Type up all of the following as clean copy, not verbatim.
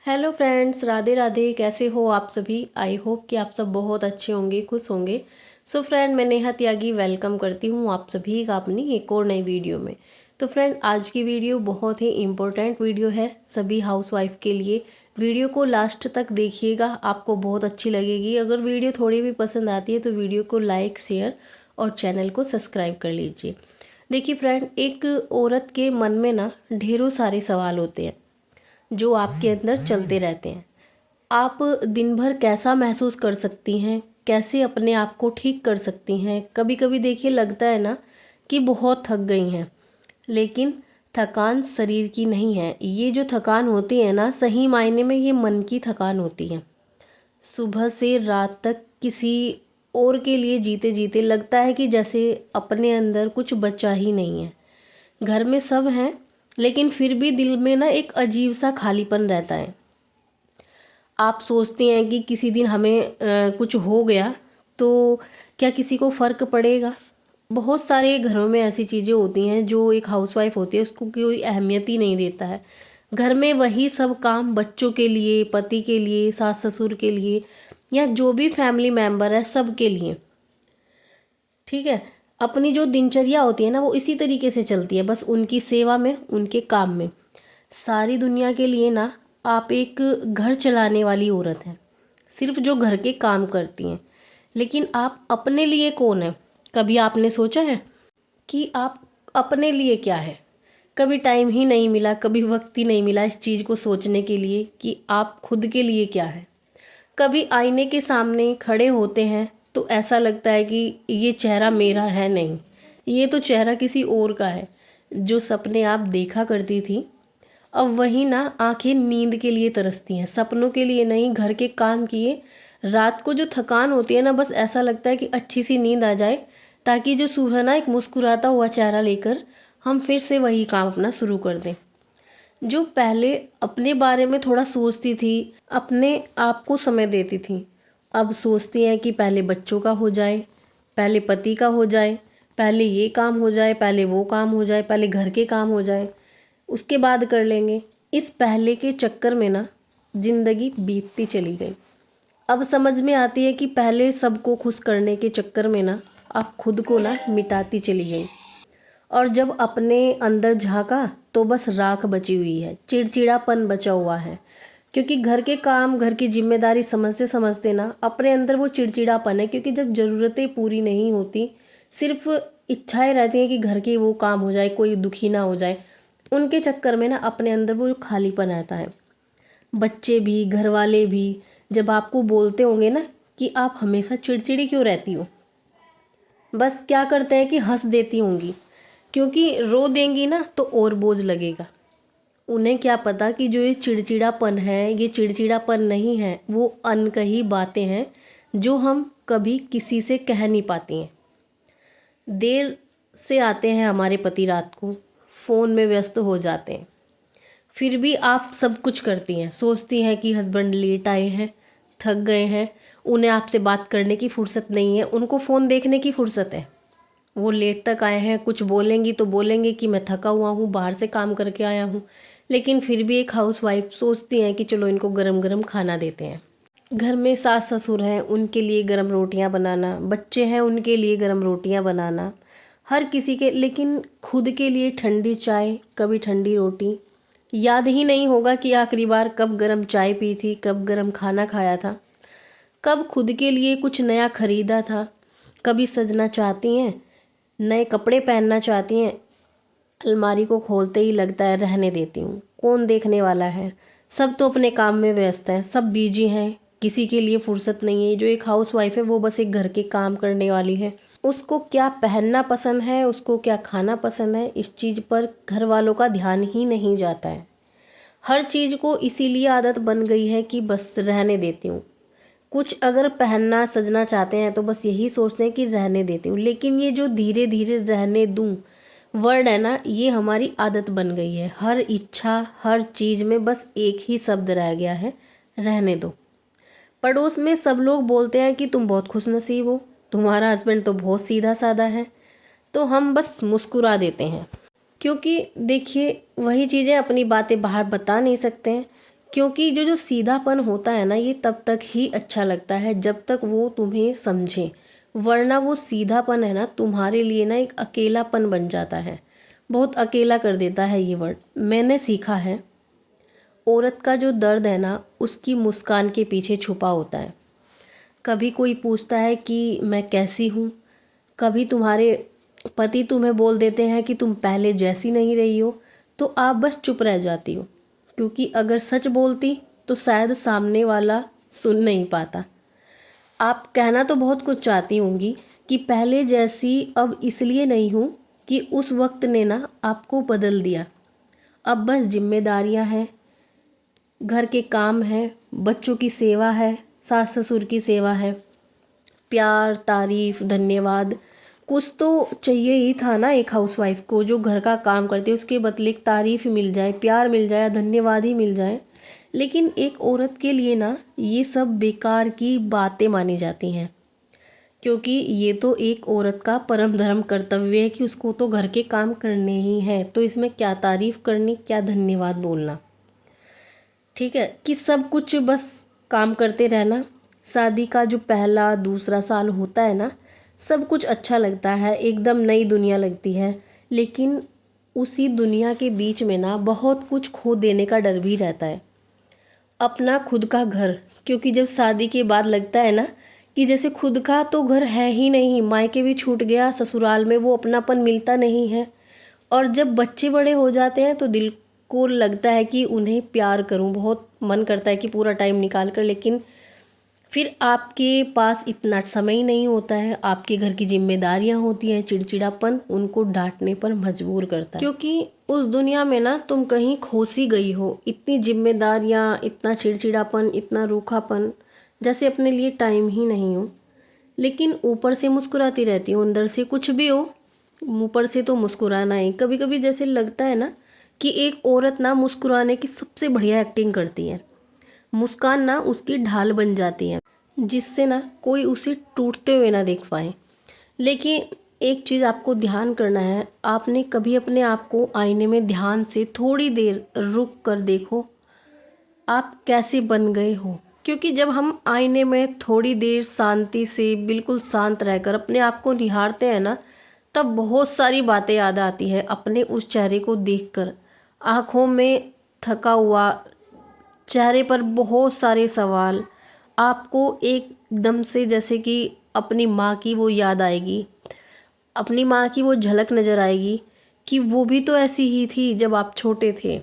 Hello friends, Radhe Radhe. कैसे हो आप सभी? आई होप कि आप सब बहुत अच्छे होंगे, खुश होंगे। सो फ्रेंड, मैं नेहा त्यागी वेलकम करती हूँ आप सभी का अपनी एक और नई वीडियो में। तो फ्रेंड, आज की वीडियो बहुत ही इम्पोर्टेंट वीडियो है सभी हाउसवाइफ के लिए। वीडियो को लास्ट तक देखिएगा, आपको बहुत अच्छी लगेगी। अगर वीडियो थोड़ी भी पसंद आती है तो वीडियो को लाइक, शेयर और चैनल को सब्सक्राइब कर लीजिए। देखिए फ्रेंड, एक औरत के मन में ना ढेरों सारे सवाल होते हैं जो आपके अंदर चलते रहते हैं। आप दिन भर कैसा महसूस कर सकती हैं, कैसे अपने आप को ठीक कर सकती हैं। कभी कभी देखिए लगता है ना कि बहुत थक गई हैं, लेकिन थकान शरीर की नहीं है। ये जो थकान होती है ना, सही मायने में ये मन की थकान होती है। सुबह से रात तक किसी और के लिए जीते जीते लगता है कि जैसे अपने अंदर कुछ बचा ही नहीं है। घर में सब हैं, लेकिन फिर भी दिल में ना एक अजीब सा खालीपन रहता है। आप सोचते हैं कि किसी दिन हमें कुछ हो गया तो क्या किसी को फ़र्क पड़ेगा। बहुत सारे घरों में ऐसी चीज़ें होती हैं जो एक हाउसवाइफ होती है उसको कोई अहमियत ही नहीं देता है। घर में वही सब काम बच्चों के लिए, पति के लिए, सास ससुर के लिए, या जो भी फैमिली मेम्बर है सब के लिए। ठीक है, अपनी जो दिनचर्या होती है ना वो इसी तरीके से चलती है, बस उनकी सेवा में, उनके काम में। सारी दुनिया के लिए ना आप एक घर चलाने वाली औरत हैं, सिर्फ जो घर के काम करती हैं। लेकिन आप अपने लिए कौन है? कभी आपने सोचा है कि आप अपने लिए क्या है? कभी टाइम ही नहीं मिला, कभी वक्त ही नहीं मिला इस चीज़ को सोचने के लिए कि आप खुद के लिए क्या है। कभी आईने के सामने खड़े होते हैं तो ऐसा लगता है कि ये चेहरा मेरा है नहीं, ये तो चेहरा किसी और का है। जो सपने आप देखा करती थी, अब वही ना आंखें नींद के लिए तरसती हैं, सपनों के लिए नहीं। घर के काम किए रात को जो थकान होती है ना, बस ऐसा लगता है कि अच्छी सी नींद आ जाए, ताकि जो सुबह ना एक मुस्कुराता हुआ चेहरा लेकर हम फिर से वही काम अपना शुरू कर दें। जो पहले अपने बारे में थोड़ा सोचती थी, अपने आप को समय देती थी, अब सोचती हैं कि पहले बच्चों का हो जाए, पहले पति का हो जाए, पहले ये काम हो जाए, पहले वो काम हो जाए, पहले घर के काम हो जाए, उसके बाद कर लेंगे। इस पहले के चक्कर में ना जिंदगी बीतती चली गई। अब समझ में आती है कि पहले सबको खुश करने के चक्कर में ना आप खुद को ना मिटाती चली गई। और जब अपने अंदर झांका तो बस राख बची हुई है, चिड़चिड़ापन बचा हुआ है। क्योंकि घर के काम, घर की जिम्मेदारी समझते समझते ना अपने अंदर वो चिड़चिड़ापन है। क्योंकि जब ज़रूरतें पूरी नहीं होती, सिर्फ इच्छाएं रहती हैं कि घर के वो काम हो जाए, कोई दुखी ना हो जाए, उनके चक्कर में ना अपने अंदर वो खालीपन रहता है। बच्चे भी, घर वाले भी जब आपको बोलते होंगे ना कि आप हमेशा चिड़चिड़ी क्यों रहती हो, बस क्या करते हैं कि हंस देती होंगी। क्योंकि रो देंगी ना तो और बोझ लगेगा। उन्हें क्या पता कि जो ये चिड़चिड़ापन है, ये चिड़चिड़ापन नहीं है, वो अनकही बातें हैं जो हम कभी किसी से कह नहीं पाती हैं। देर से आते हैं हमारे पति, रात को फ़ोन में व्यस्त हो जाते हैं, फिर भी आप सब कुछ करती हैं। सोचती हैं कि हस्बैंड लेट आए हैं, थक गए हैं, उन्हें आपसे बात करने की फुर्सत नहीं है, उनको फ़ोन देखने की फ़ुर्सत है। वो लेट तक आए हैं, कुछ बोलेंगी तो बोलेंगे कि मैं थका हुआ हूँ, बाहर से काम करके आया हूँ। लेकिन फिर भी एक हाउसवाइफ सोचती हैं कि चलो इनको गरम गरम खाना देते हैं। घर में सास ससुर हैं, उनके लिए गरम रोटियां बनाना, बच्चे हैं उनके लिए गरम रोटियां बनाना, हर किसी के। लेकिन खुद के लिए ठंडी चाय, कभी ठंडी रोटी। याद ही नहीं होगा कि आखिरी बार कब गरम चाय पी थी, कब गरम खाना खाया था, कब खुद के लिए कुछ नया खरीदा था। कभी सजना चाहती हैं, नए कपड़े पहनना चाहती हैं, अलमारी को खोलते ही लगता है रहने देती हूँ, कौन देखने वाला है। सब तो अपने काम में व्यस्त हैं, सब बिजी हैं, किसी के लिए फुर्सत नहीं है। जो एक हाउसवाइफ है वो बस एक घर के काम करने वाली है। उसको क्या पहनना पसंद है, उसको क्या खाना पसंद है, इस चीज़ पर घर वालों का ध्यान ही नहीं जाता है। हर चीज़ को इसीलिए आदत बन गई है कि बस रहने देती हूँ। कुछ अगर पहनना सजना चाहते हैं तो बस यही सोचते हैं कि रहने देती हूँ। लेकिन ये जो धीरे धीरे रहने दूँ वर्ड है ना, ये हमारी आदत बन गई है। हर इच्छा, हर चीज़ में बस एक ही शब्द रह गया है, रहने दो। पड़ोस में सब लोग बोलते हैं कि तुम बहुत खुशनसीब हो, तुम्हारा हस्बैंड तो बहुत सीधा साधा है, तो हम बस मुस्कुरा देते हैं। क्योंकि देखिए वही चीज़ें अपनी बातें बाहर बता नहीं सकते हैं। क्योंकि जो जो सीधापन होता है ना, ये तब तक ही अच्छा लगता है जब तक वो तुम्हें समझे, वरना वो सीधापन है ना तुम्हारे लिए ना एक अकेलापन बन जाता है, बहुत अकेला कर देता है ये वर्ड। मैंने सीखा है औरत का जो दर्द है ना उसकी मुस्कान के पीछे छुपा होता है। कभी कोई पूछता है कि मैं कैसी हूँ, कभी तुम्हारे पति तुम्हें बोल देते हैं कि तुम पहले जैसी नहीं रही हो, तो आप बस चुप रह जाती हो, क्योंकि अगर सच बोलती तो शायद सामने वाला सुन नहीं पाता। आप कहना तो बहुत कुछ चाहती होंगी कि पहले जैसी अब इसलिए नहीं हूँ कि उस वक्त ने ना आपको बदल दिया। अब बस जिम्मेदारियाँ हैं, घर के काम है, बच्चों की सेवा है, सास ससुर की सेवा है, प्यार तारीफ धन्यवाद कुछ तो चाहिए ही था ना एक हाउसवाइफ को जो घर का काम करती है, उसके बदले तारीफ मिल जाए, प्यार मिल जाए, धन्यवाद ही मिल जाए। लेकिन एक औरत के लिए ना ये सब बेकार की बातें मानी जाती हैं, क्योंकि ये तो एक औरत का परम धर्म कर्तव्य है कि उसको तो घर के काम करने ही हैं, तो इसमें क्या तारीफ करनी, क्या धन्यवाद बोलना। ठीक है कि सब कुछ बस काम करते रहना। शादी का जो पहला दूसरा साल होता है ना, सब कुछ अच्छा लगता है, एकदम नई दुनिया लगती है, लेकिन उसी दुनिया के बीच में ना बहुत कुछ खो देने का डर भी रहता है। अपना खुद का घर, क्योंकि जब शादी के बाद लगता है ना कि जैसे खुद का तो घर है ही नहीं, मायके भी छूट गया, ससुराल में वो अपनापन मिलता नहीं है। और जब बच्चे बड़े हो जाते हैं तो दिल को लगता है कि उन्हें प्यार करूं, बहुत मन करता है कि पूरा टाइम निकाल कर, लेकिन फिर आपके पास इतना समय ही नहीं होता है, आपके घर की जिम्मेदारियां होती हैं, चिड़चिड़ापन उनको डांटने पर मजबूर करता है, क्योंकि उस दुनिया में ना तुम कहीं खोसी गई हो। इतनी जिम्मेदारियां, इतना चिड़चिड़ापन, इतना रूखापन, जैसे अपने लिए टाइम ही नहीं हो। लेकिन ऊपर से मुस्कुराती रहती हूँ, अंदर से कुछ भी हो, ऊपर से तो मुस्कुराना ही। कभी कभी जैसे लगता है ना कि एक औरत ना मुस्कुराने की सबसे बढ़िया एक्टिंग करती है, मुस्कान ना उसकी ढाल बन जाती है, जिससे ना कोई उसे टूटते हुए ना देख पाए। लेकिन एक चीज़ आपको ध्यान करना है, आपने कभी अपने आप को आईने में ध्यान से थोड़ी देर रुक कर देखो आप कैसे बन गए हो। क्योंकि जब हम आईने में थोड़ी देर शांति से बिल्कुल शांत रहकर अपने आप को निहारते हैं ना, तब बहुत सारी बातें याद आती है अपने उस चेहरे को देखकर। आँखों में थका हुआ, चेहरे पर बहुत सारे सवाल, आपको एकदम से जैसे कि अपनी माँ की वो याद आएगी, अपनी माँ की वो झलक नज़र आएगी कि वो भी तो ऐसी ही थी जब आप छोटे थे।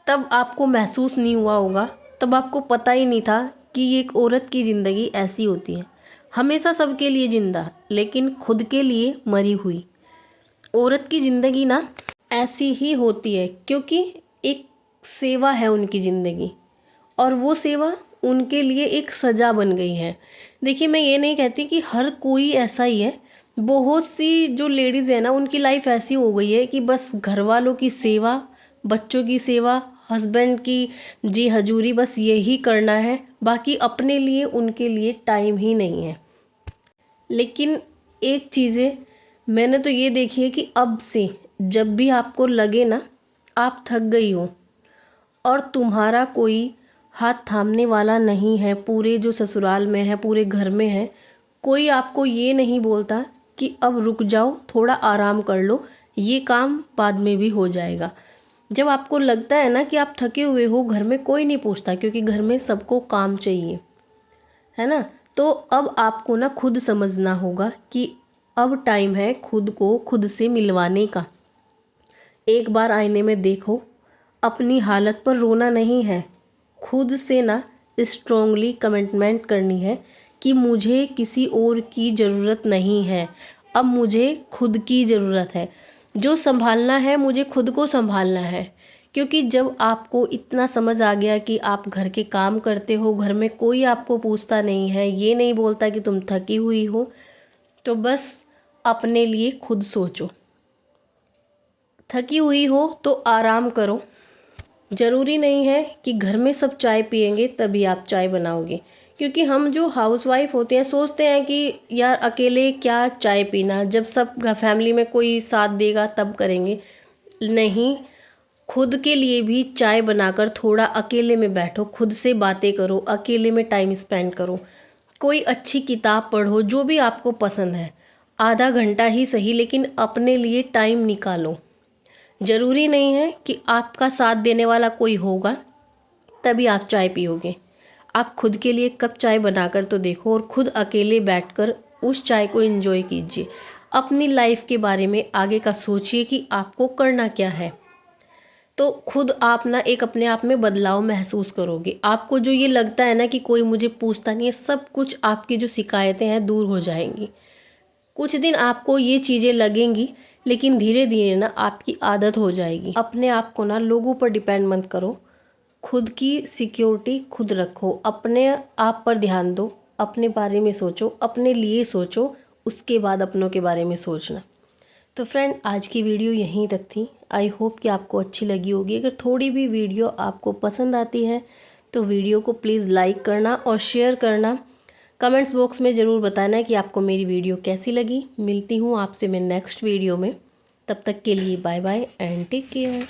तब आपको महसूस नहीं हुआ होगा, तब आपको पता ही नहीं था कि एक औरत की ज़िंदगी ऐसी होती है, हमेशा सबके लिए जिंदा लेकिन खुद के लिए मरी हुई। औरत की ज़िंदगी ना ऐसी ही होती है, क्योंकि एक सेवा है उनकी ज़िंदगी, और वो सेवा उनके लिए एक सज़ा बन गई है। देखिए, मैं ये नहीं कहती कि हर कोई ऐसा ही है, बहुत सी जो लेडीज़ है ना उनकी लाइफ ऐसी हो गई है कि बस घर वालों की सेवा, बच्चों की सेवा, हस्बैंड की जी हजूरी, बस यही करना है, बाकी अपने लिए उनके लिए टाइम ही नहीं है। लेकिन एक चीज़ें मैंने तो ये देखी है कि अब से जब भी आपको लगे ना आप थक गई हो और तुम्हारा कोई हाथ थामने वाला नहीं है, पूरे जो ससुराल में है, पूरे घर में है, कोई आपको ये नहीं बोलता कि अब रुक जाओ, थोड़ा आराम कर लो, ये काम बाद में भी हो जाएगा। जब आपको लगता है ना कि आप थके हुए हो, घर में कोई नहीं पूछता, क्योंकि घर में सबको काम चाहिए, है ना। तो अब आपको ना खुद समझना होगा कि अब टाइम है खुद को खुद से मिलवाने का। एक बार आईने में देखो, अपनी हालत पर रोना नहीं है, खुद से ना स्ट्रोंगली कमिटमेंट करनी है कि मुझे किसी और की ज़रूरत नहीं है, अब मुझे खुद की ज़रूरत है। जो संभालना है मुझे खुद को संभालना है, क्योंकि जब आपको इतना समझ आ गया कि आप घर के काम करते हो, घर में कोई आपको पूछता नहीं है, ये नहीं बोलता कि तुम थकी हुई हो, तो बस अपने लिए खुद सोचो। थकी हुई हो तो आराम करो। ज़रूरी नहीं है कि घर में सब चाय पियेंगे तभी आप चाय बनाओगे, क्योंकि हम जो हाउसवाइफ होते हैं सोचते हैं कि यार अकेले क्या चाय पीना, जब सब फैमिली में कोई साथ देगा तब करेंगे। नहीं, खुद के लिए भी चाय बनाकर थोड़ा अकेले में बैठो, खुद से बातें करो, अकेले में टाइम स्पेंड करो, कोई अच्छी किताब पढ़ो, जो भी आपको पसंद है। आधा घंटा ही सही, लेकिन अपने लिए टाइम निकालो। ज़रूरी नहीं है कि आपका साथ देने वाला कोई होगा तभी आप चाय पियोगे। आप खुद के लिए कप चाय बनाकर तो देखो और खुद अकेले बैठकर उस चाय को एंजॉय कीजिए। अपनी लाइफ के बारे में आगे का सोचिए कि आपको करना क्या है। तो खुद आप ना एक अपने आप में बदलाव महसूस करोगे। आपको जो ये लगता है ना कि कोई मुझे पूछता नहीं है, सब कुछ आपकी जो शिकायतें हैं दूर हो जाएंगी। कुछ दिन आपको ये चीज़ें लगेंगी, लेकिन धीरे धीरे ना आपकी आदत हो जाएगी। अपने आप को ना लोगों पर डिपेंड मत करो, खुद की सिक्योरिटी खुद रखो, अपने आप पर ध्यान दो, अपने बारे में सोचो, अपने लिए सोचो, उसके बाद अपनों के बारे में सोचना। तो फ्रेंड, आज की वीडियो यहीं तक थी। आई होप कि आपको अच्छी लगी होगी। अगर थोड़ी भी वीडियो आपको पसंद आती है तो वीडियो को प्लीज़ लाइक करना और शेयर करना। कमेंट्स बॉक्स में ज़रूर बताना कि आपको मेरी वीडियो कैसी लगी। मिलती हूँ आपसे मैं नेक्स्ट वीडियो में। तब तक के लिए bye bye and take care.